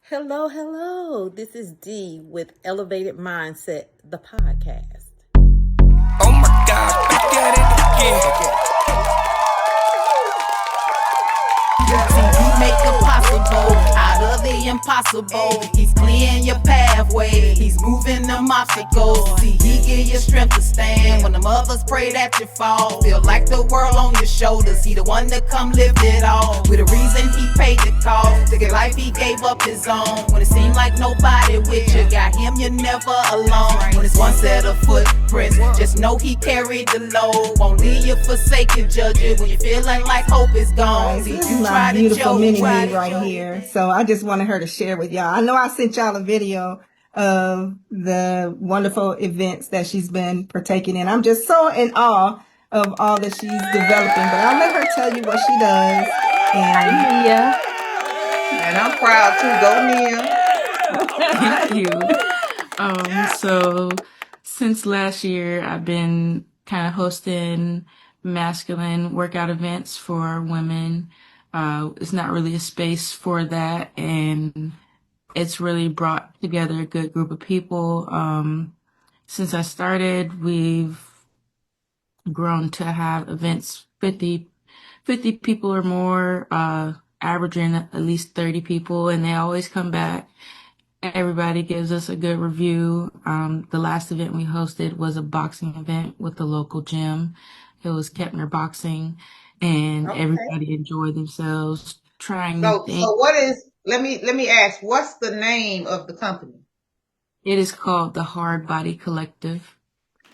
Hello, hello. This is Dee with Elev8ted Mindset, the podcast. Oh my God, back at it again. See, he make it possible out of the impossible. He's clearing your pathway. He's moving them obstacles. See, he give you strength to stand when the mothers pray that you fall. Feel like the world on your shoulders. He the one that come lift it all. With a reason he paid the cost. To get life he gave up his own. When it seemed like nobody with you, got him, you're never alone. When it's one set of footprints, just know he carried the load. Won't leave you forsaken, judge it when you're feeling like hope is gone. See, This is you my try to beautiful joke, mini try me to right joke. here. So I just wanted her to share with y'all. I know I sent y'all a video of the wonderful events that she's been partaking in. I'm just so in awe of all that she's developing, but I'll let her tell you what she does. And Yeah, And I'm proud too. Go Nia. thank you. So since last year, I've been kind of hosting masculine workout events for women. It's not really a space for that, and it's really brought together a good group of people. Since I started, we've grown to have events 50 people or more, averaging at least 30 people, and they always come back. Everybody gives us a good review. The last event we hosted was a boxing event with the local gym. It was Kepner Boxing, and Okay. everybody enjoyed themselves trying new So things. what is? Let me ask. What's the name of the company? It is called the Hard Body Collective.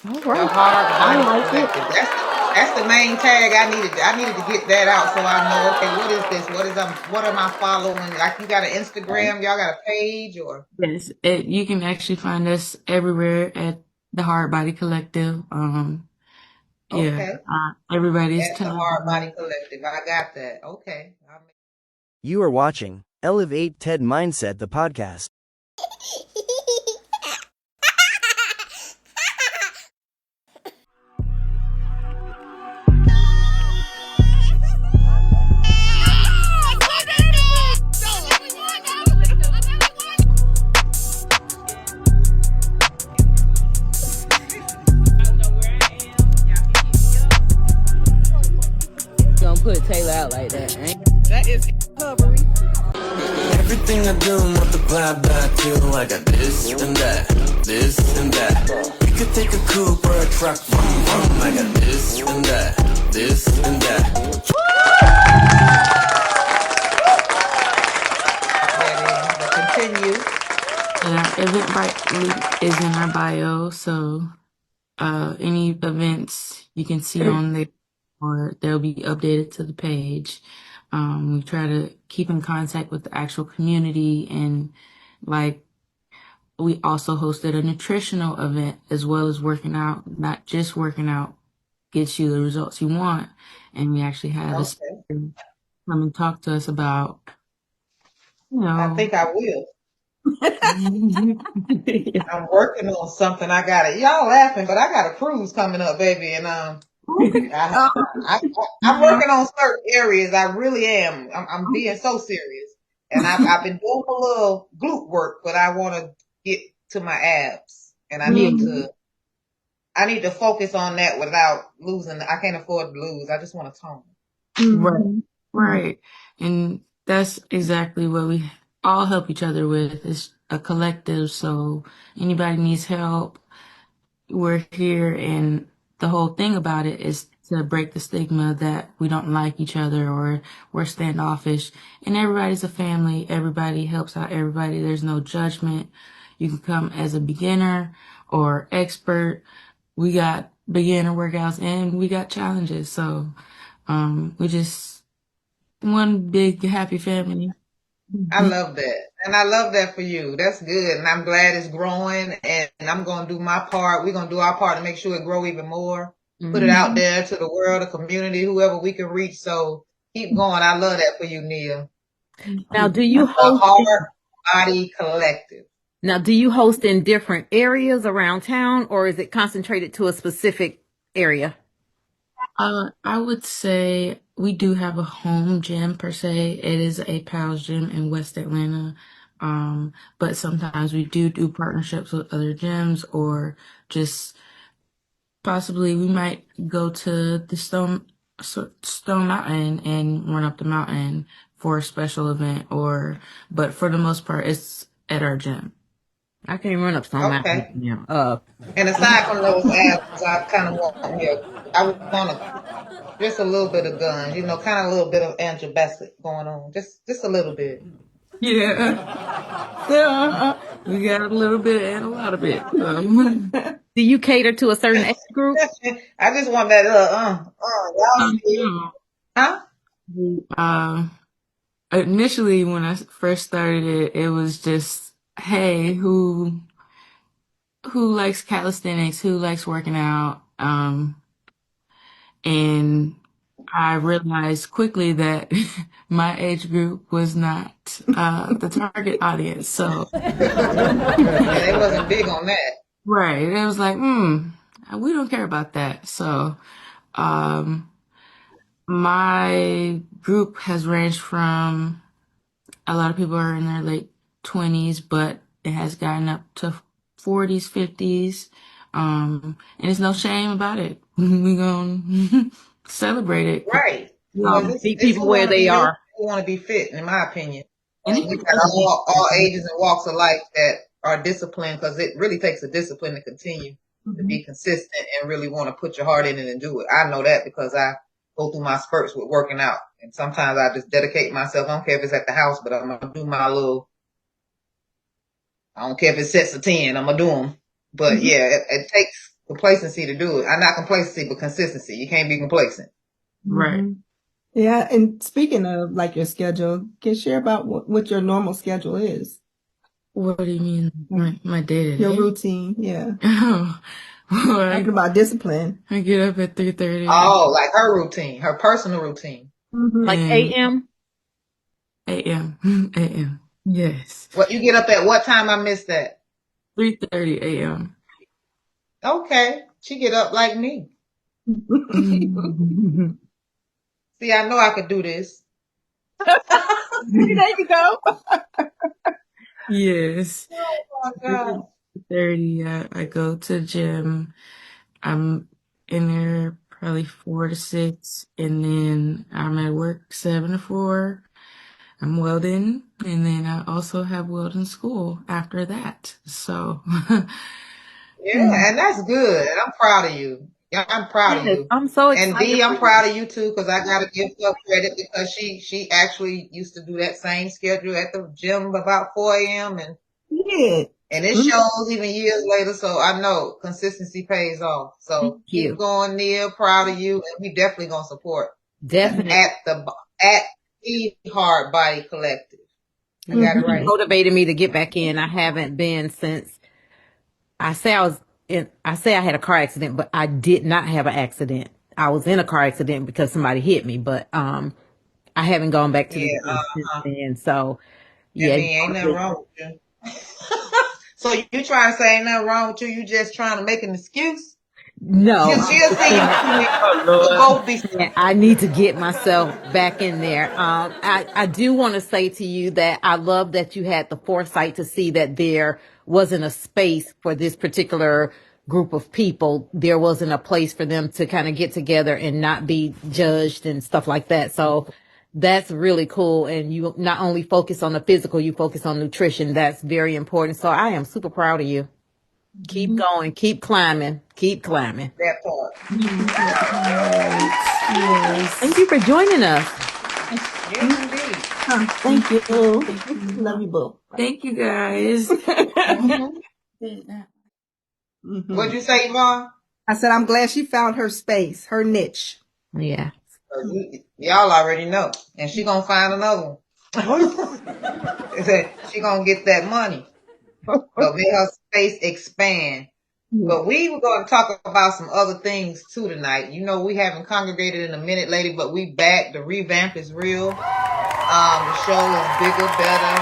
all The right, Hard I Body like it. Collective. That's the main tag I needed. I needed to get that out so I know. Okay, what is this? What am I following? Like, you got an Instagram? Y'all got a page or? Yes, you can actually find us everywhere at the Hard Body Collective. Yeah, Okay, everybody's at the Hard Body telling Collective. I got that. Okay. You are watching Elev8ted Mindset, the podcast. Gonna put Taylor out like that, right? That is recovery. Everything I do, multiply by 2. I got this and that, this and that. We could take a coupe or a truck, vroom, vroom. I got this and that, this and that. Continue. and our Eventbrite link is in our bio, so any events you can see on there, or they'll be updated to the page. We try to keep in contact with the actual community, and like we also hosted a nutritional event as well as working out. Not just working out gets you the results you want, and we actually had a Okay. speaker come and talk to us about, I think I will. Yeah. I'm working on something. I got it. Y'all laughing, but I got a cruise coming up, baby, and I'm working on certain areas. I really am. I'm being so serious, and I've been doing a little glute work, but I want to get to my abs, and I need to focus on that without losing. I can't afford to lose. I just want to tone. Right, right. And that's exactly what we all help each other with. It's a collective, so anybody needs help, we're here. And the whole thing about it is to break the stigma that we don't like each other or we're standoffish. And everybody's a family. Everybody helps out everybody. There's no judgment. You can come as a beginner or expert. We got beginner workouts and we got challenges. So we just one big happy family. I love that. And I love that for you. That's good. And I'm glad it's growing, and I'm going to do my part. We're going to do our part to make sure it grow even more. Put it out there to the world, the community, whoever we can reach. So keep going. I love that for you, Nia. Now, do you The host? Hard Body Collective. Now, do you host in different areas around town, or is it concentrated to a specific area? I would say we do have a home gym per se. It is a Pals gym in West Atlanta. But sometimes we do partnerships with other gyms, or just possibly we might go to the Stone Mountain and run up the mountain for a special event, but for the most part, it's at our gym. I can't run up Stone Mountain. Okay. Yeah. And aside from those abs, I kind of want me. I want just a little bit of guns, kind of a little bit of Angela Bassett going on, just a little bit. Yeah. We got a little bit and a lot of it. Do you cater to a certain age group? I just want that y'all see. Huh? Initially, when I first started it, it was just, hey, who likes calisthenics? Who likes working out? And I realized quickly that my age group was not the target audience. So Yeah, they wasn't big on that. right, it was like, we don't care about that. So my group has ranged from, a lot of people are in their late 20s, but it has gotten up to 40s, 50s. And there's no shame about it. We're going to celebrate it. Right. Because Meet it's people who where want to be they healthy, are. who want to be fit, in my opinion. And And you got all ages and walks of life that are disciplined, because it really takes a discipline to continue to be consistent and really want to put your heart in it and do it. I know that because I go through my spurts with working out. And sometimes I just dedicate myself. I don't care if it's at the house, but I'm going to do my I don't care if it's sets of 10, I'm going to do them. But yeah, it takes complacency to do it. Not complacency, but consistency. You can't be complacent. right. Yeah, and speaking of like your schedule, can you share about what your normal schedule is? What do you mean? My day to Your day? routine, yeah. Oh, well, Talking about discipline. I get up at 3:30. Oh, like her routine, her personal routine. Like and AM? AM. AM. Yes. What, you get up at what time? I missed that. 3:30 AM. Okay, she get up like me. See, I know I could do this. There you go. Yes. Oh my God. 30, I go to the gym. I'm in there probably 4 to 6, and then I'm at work 7 to 4. I'm welding, and then I also have welding school after that. So Yeah, and that's good. And I'm proud of you. Yeah, I'm proud of Yes, you. I'm so And excited D, for I'm you. proud of you too, because I gotta give her credit because she actually used to do that same schedule at the gym about 4 a.m. Yeah. And it shows even years later. So I know consistency pays off. So Thank keep you. going, Neil. Proud of you, and we definitely gonna support Definitely. at the Hard Body Collective. I got it right. Motivated me to get back in. I haven't been since I say I had a car accident, but I did not have an accident. I was in a car accident because somebody hit me, but I haven't gone back to the Yeah. gym since then. So I yeah, mean, ain't nothing wrong with you. So you trying to say ain't nothing wrong with you? You just trying to make an excuse? no, She'll see you we'll both be. I need to get myself back in there. I do want to say to you that I love that you had the foresight to see that there wasn't a space for this particular group of people. There wasn't a place for them to kind of get together and not be judged and stuff like that. So that's really cool. And you not only focus on the physical, you focus on nutrition. That's very important. So I am super proud of you. Keep going, keep climbing, keep climbing. That part. yes. Thank you for joining us. Yes, indeed. Thank you. Love you, boo. Thank you guys. What'd you say, Yvonne? I said I'm glad she found her space, her niche. Yeah. Y'all already know, and she gonna find another one. She gonna get that money. But make her space expand. But we were going to talk about some other things too tonight. We haven't congregated in a minute, lady, but we back. The revamp is real. The show is bigger, better,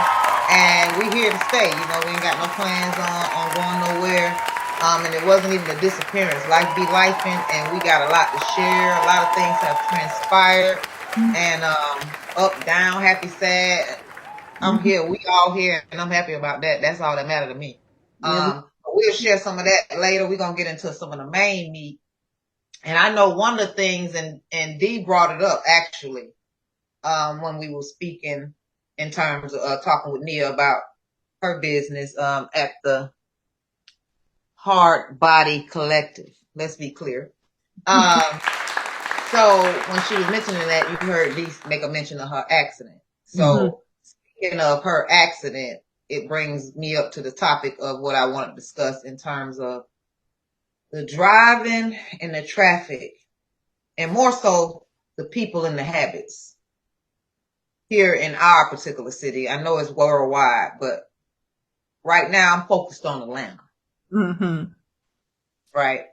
and we here to stay. We ain't got no plans on going nowhere. And it wasn't even a disappearance. Life be lifing, and we got a lot to share. A lot of things have transpired, and up, down, happy, sad. I'm here. We all here, and I'm happy about that. That's all that matters to me. We'll share some of that later. We're gonna get into some of the main meat. And I know one of the things, and Dee brought it up actually, when we were speaking in terms of talking with Nia about her business at the Hard Body Collective. Let's be clear. So when she was mentioning that, you heard Dee make a mention of her accident. So speaking of her accident, it brings me up to the topic of what I want to discuss in terms of the driving and the traffic, and more so the people and the habits here in our particular city. I know it's worldwide, but right now I'm focused on Atlanta. Right.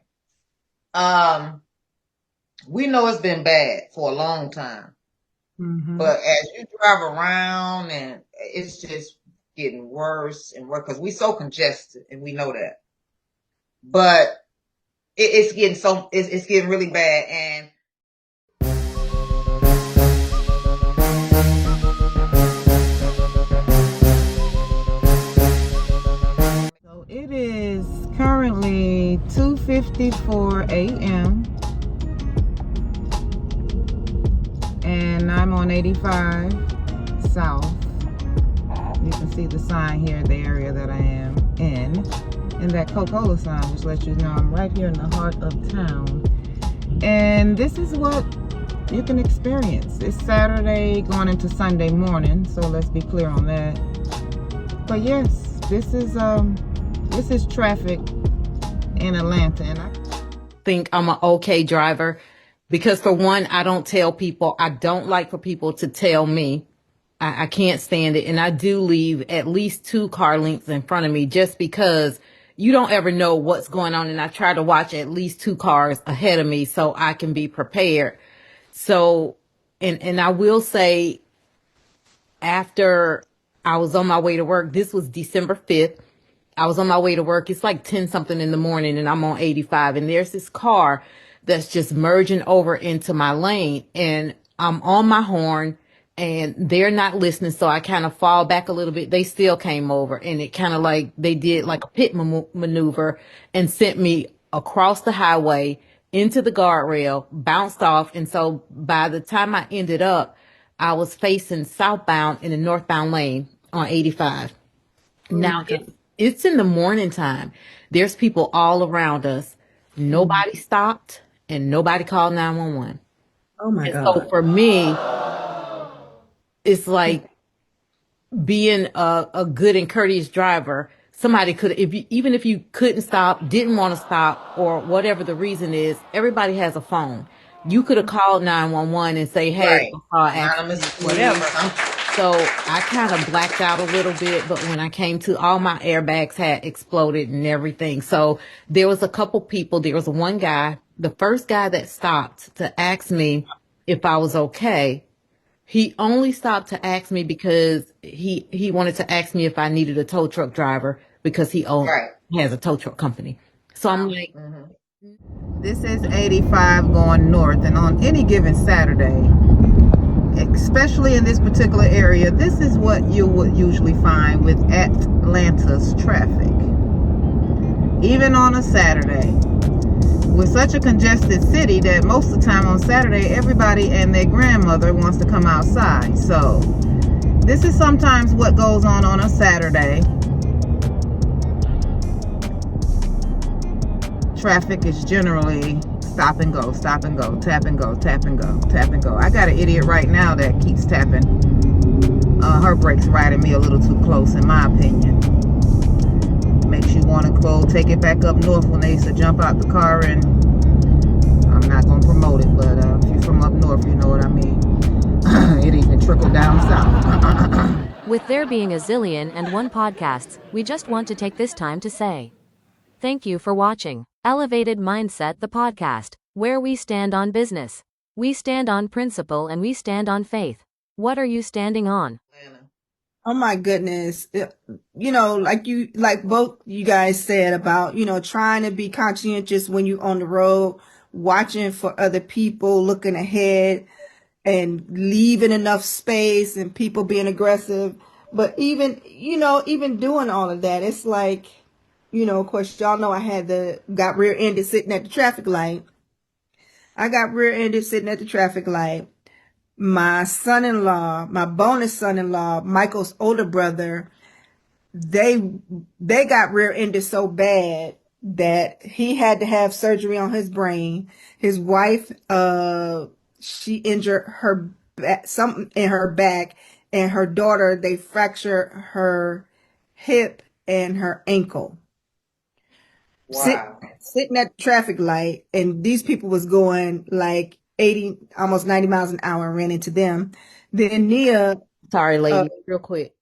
We know it's been bad for a long time. But as you drive around, and it's just getting worse and worse because we're so congested, and we know that. But it's getting really bad. And so it is currently 2:54 a.m. and I'm on 85 South. You can see the sign here, the area that I am in, and that Coca-Cola sign, which lets you know I'm right here in the heart of town. And this is what you can experience. It's Saturday going into Sunday morning, so let's be clear on that. But yes, this is traffic in Atlanta, and I think I'm an okay driver because, for one, I don't tell people. I don't like for people to tell me. I can't stand it. And I do leave at least 2 car lengths in front of me just because you don't ever know what's going on. And I try to watch at least 2 cars ahead of me so I can be prepared. So, and I will say, after I was on my way to work, this was December 5th. I was on my way to work. It's like 10 something in the morning and I'm on 85, and there's this car that's just merging over into my lane, and I'm on my horn and they're not listening. So I kind of fall back a little bit. They still came over, and it kind of like they did like a pit maneuver and sent me across the highway into the guardrail, bounced off. And so by the time I ended up, I was facing southbound in the northbound lane on 85. Now it's in the morning time. There's people all around us. Nobody stopped and nobody called 911. Oh my And God. so for me, it's like being a good and courteous driver. Somebody could, even if you couldn't stop, didn't want to stop, or whatever the reason is, everybody has a phone. You could have called 911 and say, hey, anonymous, whatever. So I kind of blacked out a little bit, but when I came to, all my airbags had exploded and everything. So there was a couple people. There was one guy, the first guy that stopped to ask me if I was okay. He only stopped to ask me because he wanted to ask me if I needed a tow truck driver because he has a tow truck company. So I'm like, This is 85 going north, and on any given Saturday, especially in this particular area, this is what you would usually find with Atlanta's traffic. Even on a Saturday, we're such a congested city that most of the time on Saturday, everybody and their grandmother wants to come outside. So this is sometimes what goes on a Saturday. Traffic is generally stop and go, stop and go, tap and go, tap and go, tap and go. I got an idiot right now that keeps tapping. Her brakes riding me a little too close, in my opinion. Makes you want to go take it back up north when they used to jump out the car, and I'm not going to promote it, but if you're from up north, you know what I mean. It even trickled down south. With there being a zillion and one podcasts, we just want to take this time to say thank you for watching Elev8ted Mindset, the podcast, where we stand on business. We stand on principle and we stand on faith. What are you standing on? Oh my goodness. You know, like both you guys said about, trying to be conscientious when you're on the road, watching for other people, looking ahead and leaving enough space, and people being aggressive. But even, even doing all of that, it's like, of course, y'all know I got rear-ended sitting at the traffic light. I got rear-ended sitting at the traffic light. My son-in-law, my bonus son-in-law, Michael's older brother, they got rear-ended so bad that he had to have surgery on his brain. His wife, she injured her back, something in her back, and her daughter, they fractured her hip and her ankle. Wow. Sitting at the traffic light, and these people was going like 80, almost 90 miles an hour, and ran into them. Then Nia, Sorry, lady, real quick.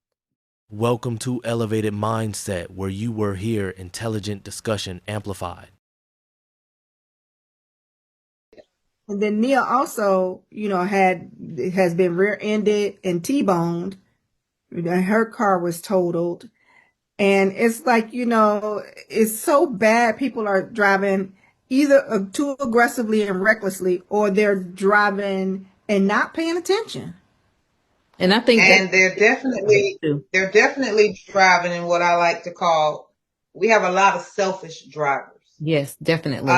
Welcome to Elevated Mindset, where you will hear intelligent discussion amplified. and then Nia also, has been rear-ended and T-boned. Her car was totaled. And it's like, it's so bad. People are driving either too aggressively and recklessly, or they're driving and not paying attention. And I think And they're definitely driving in what I like to call, we have a lot of selfish drivers. yes, definitely.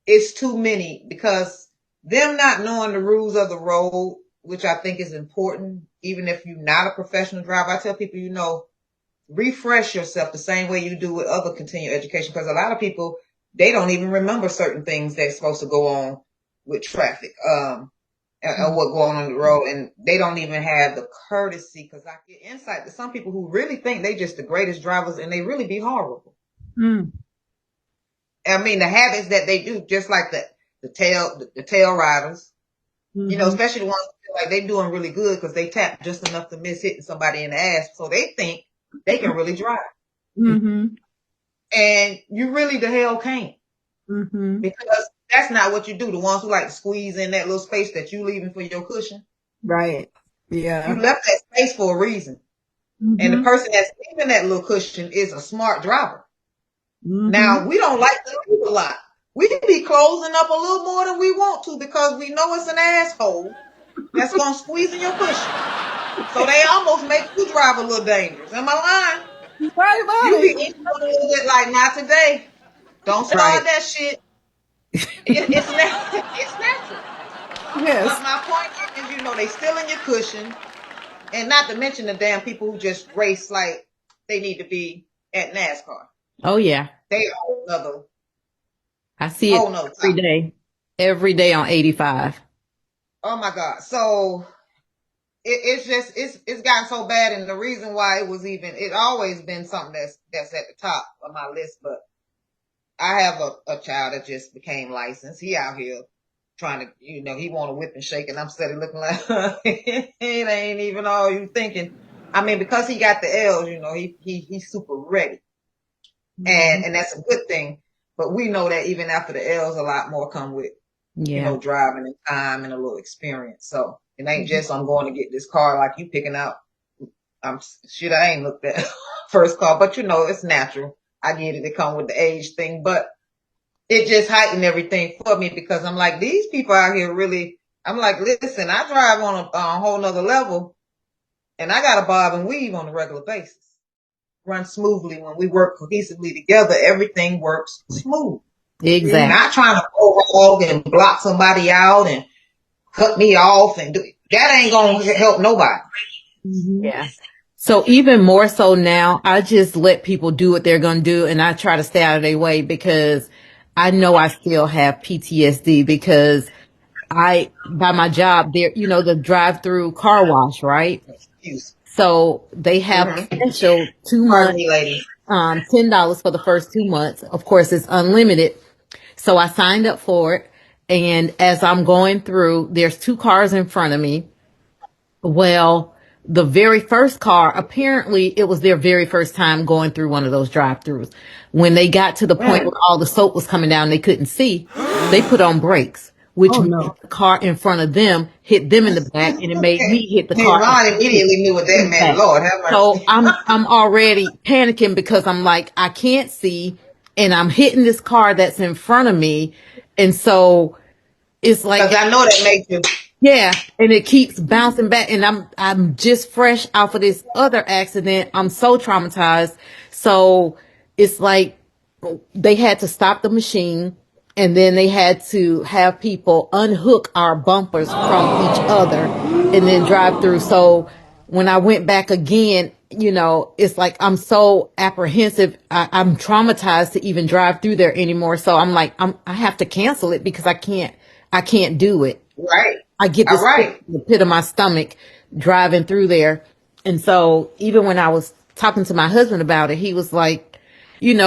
It's too many, because them not knowing the rules of the road, which I think is important, even if you're not a professional driver. I tell people, refresh yourself the same way you do with other continuing education, because a lot of people, they don't even remember certain things that's supposed to go on with traffic, or what going on the road, and they don't even have the courtesy, because I get insight to some people who really think they just the greatest drivers, and they really be horrible. I mean, the habits that they do, just like the tail riders, especially the ones who feel like they doing really good because they tap just enough to miss hitting somebody in the ass, so they think they can really drive. And you really the hell can't, because that's not what you do. The ones who like to squeeze in that little space that you leaving for your cushion, Right? Yeah. you left that space for a reason, and the person that's leaving that little cushion is a smart driver. Now, we don't like to leave a lot. We be closing up a little more than we want to, because we know it's an asshole that's gonna squeeze in your cushion. So they almost make you drive a little dangerous. Am I lying? Right about You be it. in a little bit like, not today. Don't start that shit. It's natural. Yes. But my point is, they still in your cushion, and not to mention the damn people who just race like they need to be at NASCAR. Oh yeah, They are another. I see it every day on 85. Oh my God! So it's gotten so bad, and the reason why it always been something that's at the top of my list. But I have a child that just became licensed. He out here trying to, he want to whip and shake, and I'm steady looking like it ain't even all you thinking. I mean, because he got the L's, he's super ready, and that's a good thing. But we know that even after the L's, a lot more come with, driving and time and a little experience. So it ain't just I'm going to get this car like you picking out. I ain't looked at first car, but it's natural. I get it. It come with the age thing, but it just heightened everything for me, because I'm like, these people out here really, I'm like, listen, I drive on a whole nother level, and I got to bob and weave on a regular basis. Run smoothly. When we work cohesively together, everything works smooth. Exactly. Not trying to overhog and block somebody out and cut me off, and that ain't going to help nobody. Yeah. So even more so now, I just let people do what they're going to do, and I try to stay out of their way, because I know I still have PTSD, because by my job there, the drive-through car wash, right? So they have a special 2 months, $10 for the first 2 months. Of course, it's unlimited. So I signed up for it. And as I'm going through, there's 2 cars in front of me. Well, the very first car, apparently it was their very first time going through one of those drive-throughs. When they got to the point where all the soap was coming down, they couldn't see, they put on brakes, which made the car in front of them hit them in the back, and it made me hit the car. Ron immediately knew what that meant. Lord have mercy. So I'm already panicking, because I'm like, I can't see, and I'm hitting this car that's in front of me. And so it's like, because I know that makes you. Yeah, and it keeps bouncing back, and I'm just fresh off of this other accident. I'm so traumatized. So it's like they had to stop the machine, and then they had to have people unhook our bumpers from each other and then drive through. So when I went back again, it's like I'm so apprehensive. I'm traumatized to even drive through there anymore. So I'm like, I have to cancel it because I can't do it. Right. I get All this right. in the pit of my stomach driving through there. And so even when I was talking to my husband about it, he was like, kind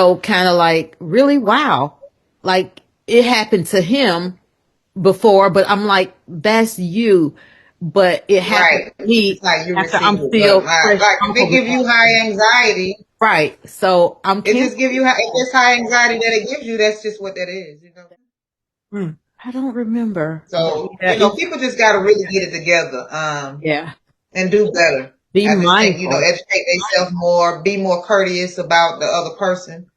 of like, really? Wow. Like it happened to him before, but I'm like, that's you. But it happened Right. to me It's like you after receive I'm it, but still fresh like if off it of give it. you high anxiety, Right. So I'm it just give canceling. you if it's high anxiety that it gives you. That's just what that is, I don't remember. But So yeah, it's, people just got to really get it together, yeah. and do better. Be I just think mindful. educate themselves more, be more courteous about the other person,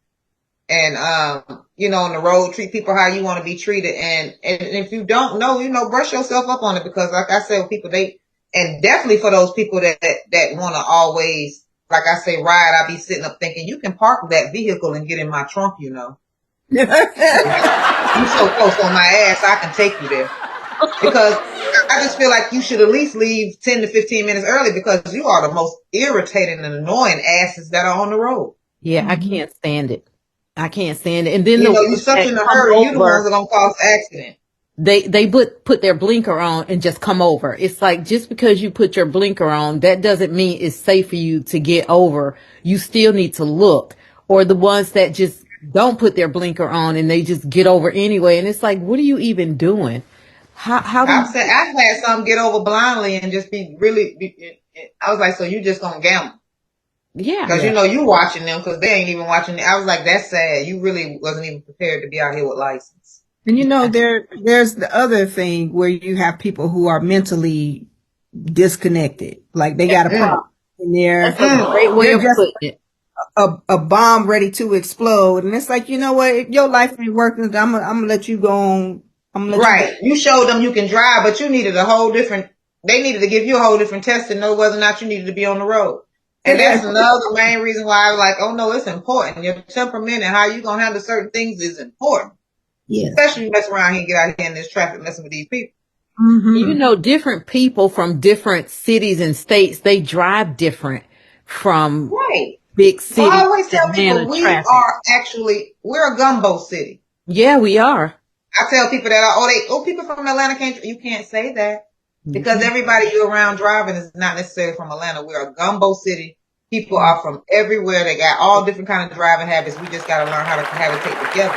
and on the road treat people how you want to be treated. And if you don't know, brush yourself up on it, because like I said, people and definitely for those people that want to always, like I say, ride. I be sitting up thinking you can park that vehicle and get in my trunk. You so close on my ass, I can take you there. Because I just feel like you should at least leave 10 to 15 minutes early, because you are the most irritating and annoying asses that are on the road. Yeah, I can't stand it. I can't stand it. And then the You're ones such that in a come hurry. You the ones over, that are going to cause accident. they put their blinker on and just come over. It's like just because you put your blinker on, that doesn't mean it's safe for you to get over. You still need to look. Or the ones that just don't put their blinker on and they just get over anyway. And it's like, what are you even doing? How do you? I've had some get over blindly and just be really. I was like, so you just gonna gamble? Yeah. Because you watching them, because they ain't even watching. I was like, that's sad. You really wasn't even prepared to be out here with license. And there's the other thing where you have people who are mentally disconnected. Like they got a problem in there. That's a great way They're of just putting it. a bomb ready to explode. And it's like, you know what? If your life ain't working, I'm gonna let you go on. I'm gonna let you go. Right. You showed them you can drive, but you needed a whole different. They needed to give you a whole different test to know whether or not you needed to be on the road. And that's another main reason why I was like, oh no, it's important. Your temperament and how you gonna handle certain things is important. Yes. Especially you mess around here and get out here in this traffic messing with these people. Different people from different cities and states, they drive different from Right. big So I city always tell Atlanta people traffic. we're a gumbo city. Yeah, we are. I tell people that people from Atlanta can't. You can't say that, because everybody you around driving is not necessarily from Atlanta. We're a gumbo city. People are from everywhere. They got all different kind of driving habits. We just got to learn how to cohabitate together.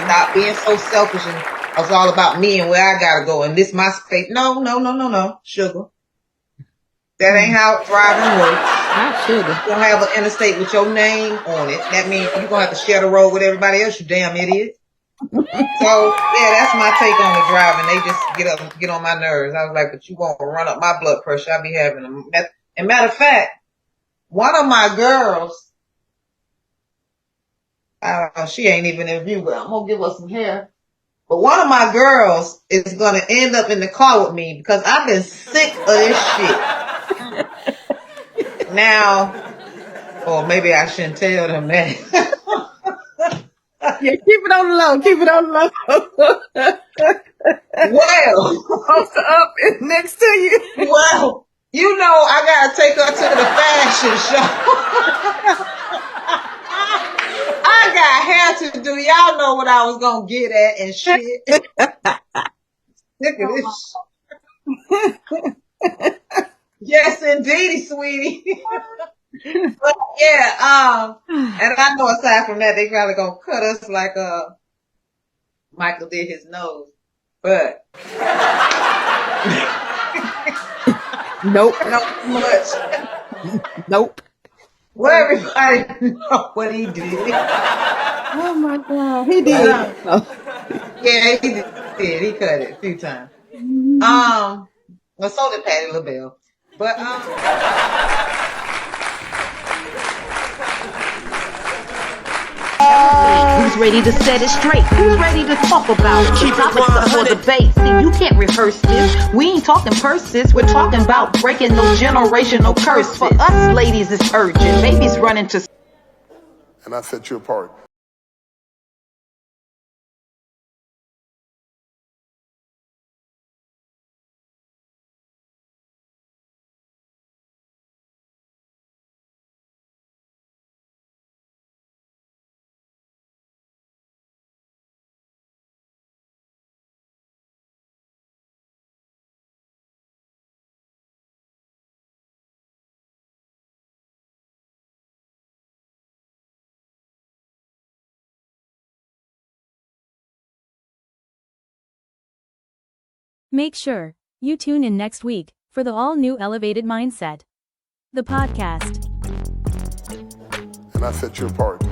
Stop being so selfish and it's all about me and where I gotta go and this my space. No, sugar. That ain't how driving works. Not sugar. You don't have an interstate with your name on it. That means you're gonna have to share the road with everybody else. You damn idiot. So yeah, that's my take on the driving. They just get on my nerves. I was like, but you won't run up my blood pressure. I'll be having them. And matter of fact, one of my girls, she ain't even in view, but I'm gonna give her some hair. But one of my girls is gonna end up in the car with me because I've been sick of this shit. Now, or maybe I shouldn't tell them that. Yeah, keep it on the low. Keep it on the low. Well, Post up next to you. well, I gotta take her to the fashion show. I got hair to do. Y'all know what I was gonna get at and shit. Look at this. Yes, indeedy, sweetie. But yeah, and I know aside from that, they probably gonna cut us like Michael did his nose. But Nope. not much. Nope. Well, everybody know what he did. Oh my God, he did. Yeah, he did. He cut it a few times. Well, so did Patty LaBelle. But ready to set it straight? Who's ready to talk about Keep it topics up for 100. debate? See, you can't rehearse this. We ain't talking purses. We're talking about breaking those generational curses. For us ladies, it's urgent. Babies running to... And I set you apart. Make sure you tune in next week for the all-new Elevated Mindset, the podcast. And I set you apart.